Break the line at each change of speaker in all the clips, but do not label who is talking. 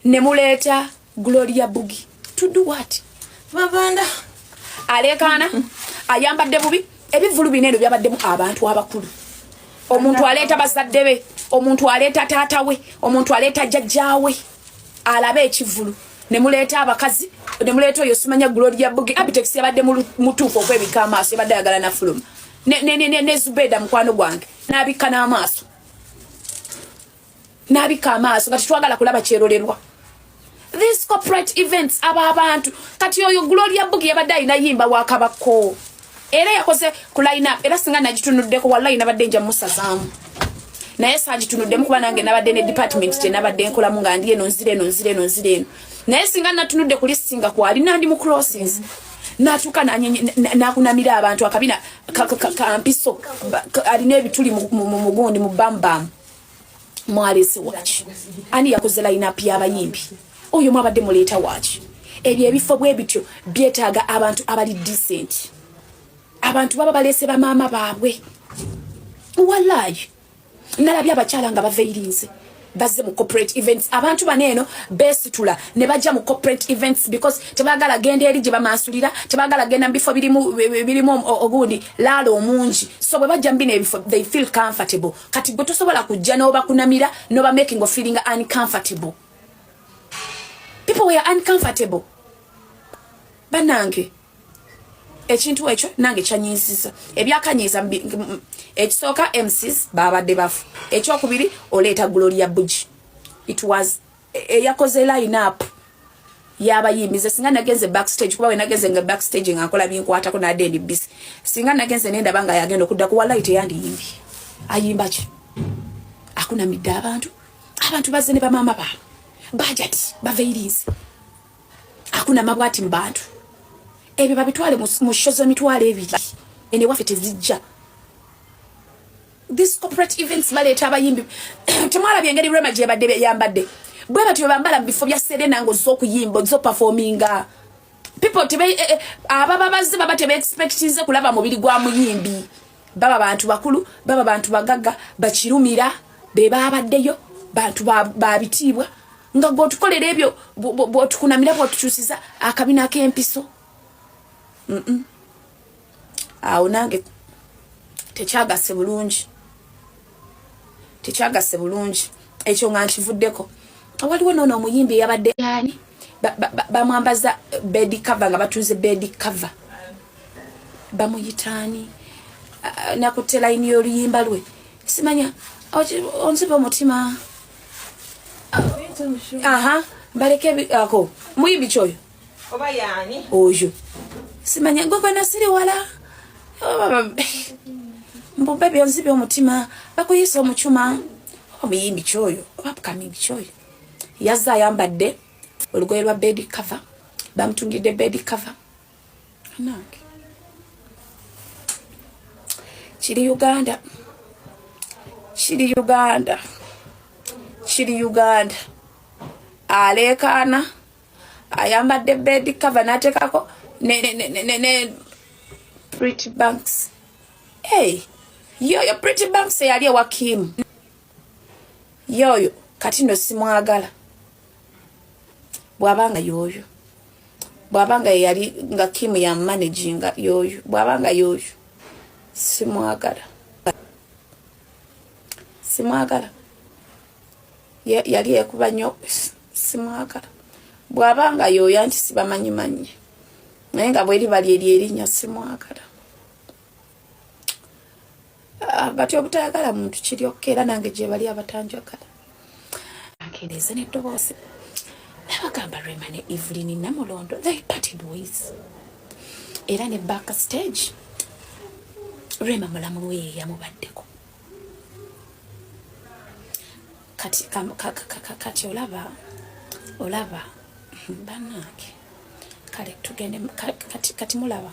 Nemuleta Gloria Bugie. To do what?
Mabanda.
Alekana. Ayambadde bubi. Ebivulu binene byabaddemu abantu abakulu. Omuntu aleta bazadde be, omuntu aleta taata we, omuntu aleta jjajjaawe. Alabe ekivulu. Nemuleta abakazi, nemuleta oyo simanya Gloria Bugie. Abitex yabadde mutuufu okwebika amaaso yabadde ayagala na fuluma. Ne Zubeda mukwano gwange. N'abikka n'amaaso. N'abikka amaaso kati twagala kulaba kyerolerwa. These corporate events abantu kati oyo Gloria Bugie yabadde ayina yimba wakabako. Era yakoze ku line up era singa nagitunuddeko wallahi nabadde nja musazaamu. Naye sagitunuddemu kuba nange nabadde ne department kye nabadde nkolamu nga ndi eno nzire eno. Naye singa natunudde ku listinga kwali nandi mu crossings. Natuka nakunamira abantu akabina kampiso alina ebituli mu mugundi mu bambam. Mwalese wachi. Ani yakoze line up y'abayimbi. Oyo mwabadde muleta wachi. Ebyo ebifo bwe bityo byetaaga abantu abali decent. Abantu baba balese ba mama baabwe. Wallahi. Nalabya abakyala nga baveirinze. Bazze mu corporate events. Abantu baneno besitula ne bajja mu corporate events because tebagala genda eri gye bamansulira, tebagala genda mbifo birimu ogundi lalo omungi. So bwe bajja mbine ebifo they feel comfortable. Kati gwe tosobola kujja n'oba kunamira n'oba making of feeling uncomfortable. People were uncomfortable. Banange. Ekintu ekyo nange kyanyiziza. Ebyakanyiza ekisooka MCs babadde bafu. Ekyokubiri oleta Gloria Bugie. It was yakoze line up y'abayimbize singa nagenze backstage kuba we nagenze nga backstage ngakola binkwatako na dendi busy. Singa nagenze nenda banga yagenda okudda ku wallahi teyandi yimbi. Ayimba ki? Akuna midda abantu. Abantu bazze ne bamama ba. Budget baveirinze. Akuna mabwati mbantu. Ebyo babitwale mu shozo mitwale ebiri. Ene wafe tezijja. This corporate events baleta abayimbi. Temwala byengeri Rema gye badde yambadde. Bwe batyo bambala bifo bya Serena ngo zokuyimba zo performinga. People tebe ababa bazze baba tebe expectinze kulaba mubiri gwa muyimbi. Baba bantu bakulu, baba bantu bagagga, bakirumira, beba abaddeyo, bantu babitibwa. Nga go tukolera ebyo bo tukunamira bo tukyusiza akabina k'empiso. Awo nange tekyagase bulungi. Tekyagase bulungi. Ekyo nga nkivuddeko. Waliwo nono omuyimbi yabadde yani bamwambaza bed cover nga batunze bed cover. Bamuyitani nakutte line y'oluyimba lwe. Simanya onziba omutima. Aha, baleke ako. Muyimbi kyoyo.
Oba yani.
Ojo. Simanya gogo nasiri wala. Mbumbe byonzibe omutima bakuyisa omuchuma. Omuyimbi kyoyo, obapukami kyoyo. Yazza yambadde olugoye lwa bed cover. Bamutungidde bed cover. Nange. Chiri Uganda. Alekana ayambadde bed cover natekako ne pretty banks. Hey, yoyo pretty banks yali wa Kim. Yoyo kati ndo simwagala. Bwabanga yoyo. Bwabanga yali nga Kim ya managing yoyo. Bwabanga yoyo. Simwagala. Yali ekuba nnyo simwagala. Bwabanga yoyo anti sibamanyi. Naye nga bweri bali erinnya simwagala. Bati obutayagala muntu kiri okera nange gye bali abatanjagala. Akeleze n'eddoboozi. Nabagamba Rema ne Evelyne Namulondo they parted ways. Era ne backstage Rema mulamu we yamubaddeko. Kati olaba banake kale tugende kati mulaba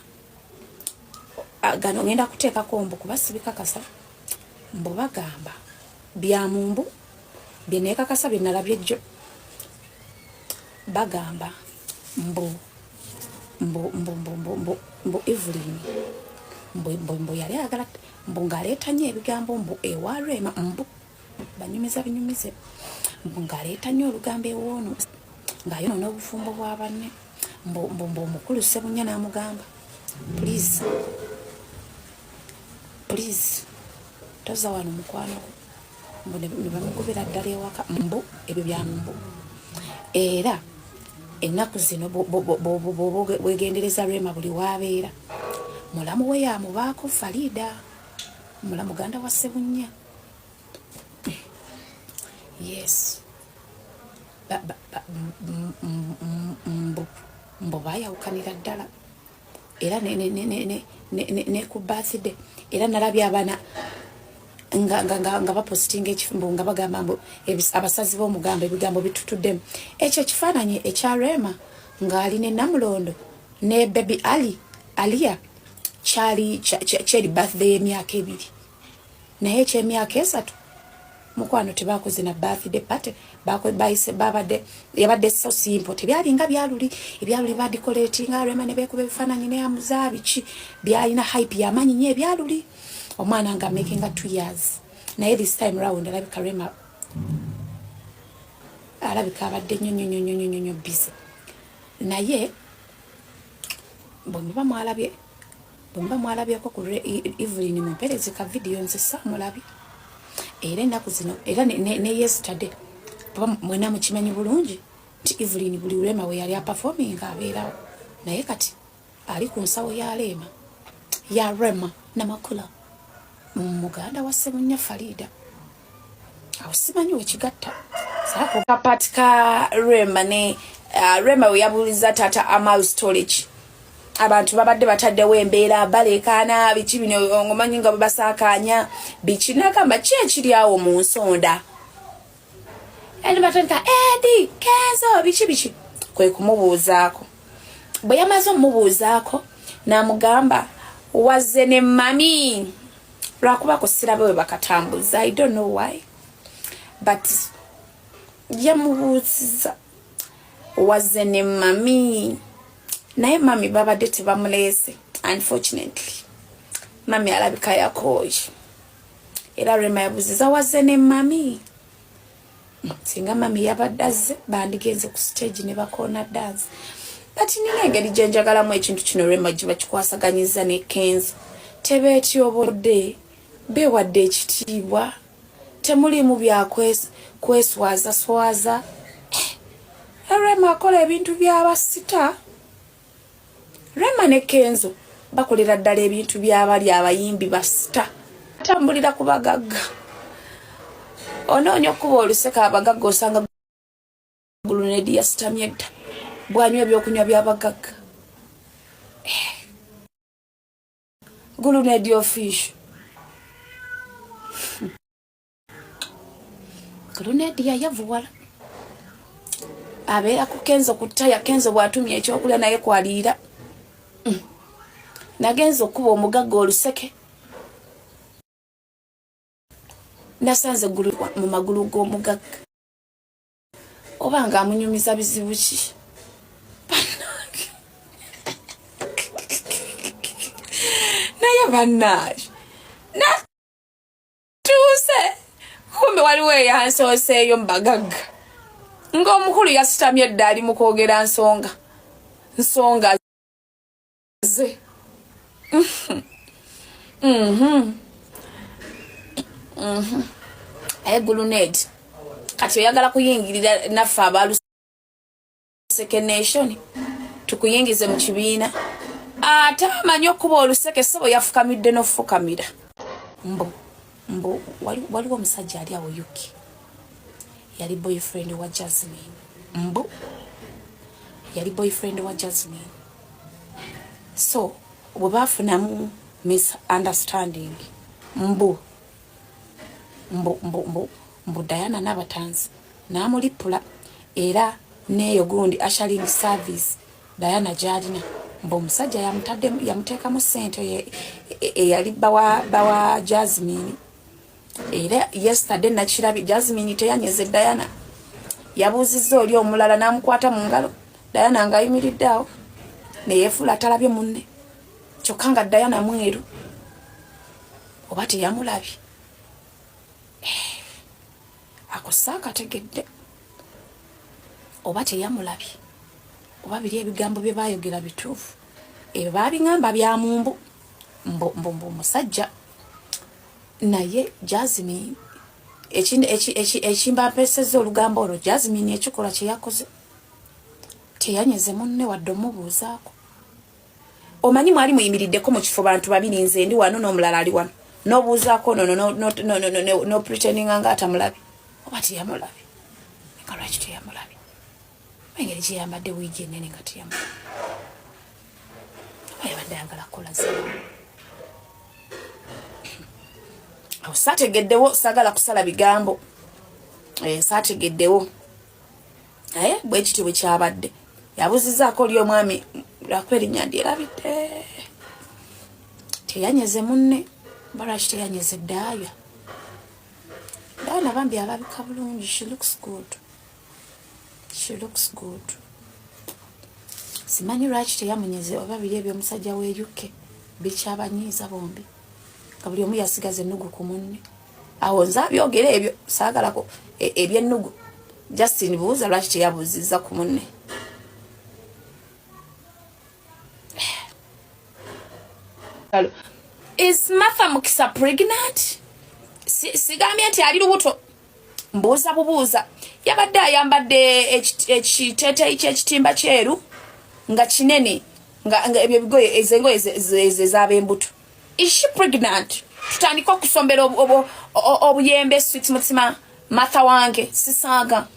gano ngenda kuteeka kombo kuba sibikakasa mbo bagamba bya mumbu binekakasa binalabye jjo bagamba mbo Evelyne mbo yali agala mbo ngaleeta nnyo ebigambo mbo ewa Rema mbo banyumiza binyumize ngaleeta nnyo olugambo ewoono ng'ayonoona obufumbo bwa banne mbu omukulu Sebunya n'amugamba please toza wano mukwano mbu ne bamugobera ddala ewaka mbu ebyo bya mbu era ennaku zino bwegendereza Rema buli waabeera mulamu we yamubaako Farida muganda wa Sebunya. Yes. Mbu bayawukanira ddala era ne ku birthday era nalabye abaana nga bapositinga ekifumbo nga bagamba mbu abasazi b'omugambo ebigambo bitutuddemu ekyo ekifaananyi ekya Rema ng'ali ne Namulondo ne baby Alia kyeri birthday y'emyaka 2 naye eky'emyaka 3 mukwano tebakoze na birthday party yabadde so simple tebyalinga ebyaluli badikoletinga Rema ne beekuba ebifaananyi ne Hamza biki byalina hype yamanyi nnyo ebyaluli omwana nga making 2 years naye this time round alabika Rema alabika abadde nnyo busy naye bwe mwalabyeko ku Evelyne mumpereze ka video nze saamulabi era ennaku zino era ne yesterday mwena mukimanyi bulungi nti Evelyne buli Rema we yali aperforming abeerawo naye kati ali ku nsawo ya Rema Namakula muganda wa Sebunya Farida awo simanyi wekigatta saako kapatika Rema ne Rema we yabuliza tata Amal storage abantu babadde bataddewo embeera balekaana biki bino ngomanyi nga babasaakaanya biki nagamba ki ekiri awo mu nsonda edi batandika edi Kenzo biki kwe kumubuuzaako bwe yamaze omumubuuzaako n'amugamba wazze ne mami lwakubako sirabe we bakatambuza I don't know why but yamubuuziza wazze ne mami naye mami babadde tebamuleese unfortunately mami alabika yakoye era Rema yabuziza wazze ne mami singa mami yabadde azze bandigenze ku stage ne bakoona dance but nina engeri gye njagalamu ekintu kino Rema gye bakikwasaganyiza ne Kenzo tebeetyobodde beewadde ekitiibwa temulimu byakweswaza Rema akola ebintu by'abasita Rema ne Kenzo bakolera ddala ebintu by'abali abayimbi basita atambulira ku bagagga onoonya okuba oluseka abagagga osanga Gulunedi yasitamye dda bwanywa ebyokunywa by'abagagga Gulunedi official Gulunedi yayavuwala abeera ku Kenzo ku ttaya Kenzo bw'atumya ekyokulya naye kwaliira nagenza okuba omugagga oluseke nasanze mu magulu g'omugagga oba nga amunyumiza bizibu ki naye bannaayo natuuse kumbe waliwo eyansooseeyo mu bagagga ng'omukulu yasitamye edda ali mu kwogera nsonga ze aye Gulunedi kati oyagala kuyingirira naffe abaluseke nation tukuyingize mu kibiina ate amanyi okuba oluseke sebo yafukamidde n'ofukamira mbu waliwo omusajja ali awo yuki yali boyfriend wa Jasmine yali boyfriend wa Jasmine so bwe baafunamu misunderstanding mbu Diana n'abatanzi n'amulipula era neeyo gundi ashaling service Diana gyalina mbu omusajja yamuteekamu ssente eyali bawa Jasmine era yesterday nakirabye Jasmine teyanyeze Diana yabuuzizza oli omulala n'amukwata mu ngalo Diana ng'ayimiridde awo neyefuula atalabye munne kyokka nga Diana mweru oba teyamulabye akosaka tegedde oba teyamulabye oba biri ebigambo bye bayogera bituufu ebyo babingamba bya mumbu mbu musajja naye Jasmine ekimba mpeseza olugambo olwo Jasmine ekikola kye yakoze teyanyeze munne wadde omubuuzaako omanyi mwali muyimiriddeko mu kifo bantu babiri nze ndi wano n'omulala ali wano n'obuuzaako no pretendinga nga atamulabi oba teyamulabi nga lwaki teyamulabi engeri gye yambadde wiigi ennene nga teyamulabi oba yabadde ayagala kukola zero awo saategeddewo saagala kusala bigambo saategeddewo naye bwe kityo bwe kyabadde yabuzizaako oli omwami lwako erinnya ndyerabidde teyanyeze munne balwaki teyanyeze Daaya nabambi alabika bulungi she looks good simanyi lwaki teyamunyeze oba biri ebyomusajja w'eyuke bikyabanyiiza bombi nga buli omu yasigaza ennugu ku munne awo nze abyogera ebyo saagalako eby'ennugu Justin buuza lwaki teyabuuzizza ku munne Is Martha Mukisa pregnant? Sigambye nti ali lubuto mbuuza bubuuza yabadde ayambadde ekiteeteeyi ky'ekitimba kyeru nga kinene nga ebyo bigoye ezengoye ez'ab'embuto. Is she pregnant? Tutandika okusombera obuyembe sweet mutima Martha wange sisaaga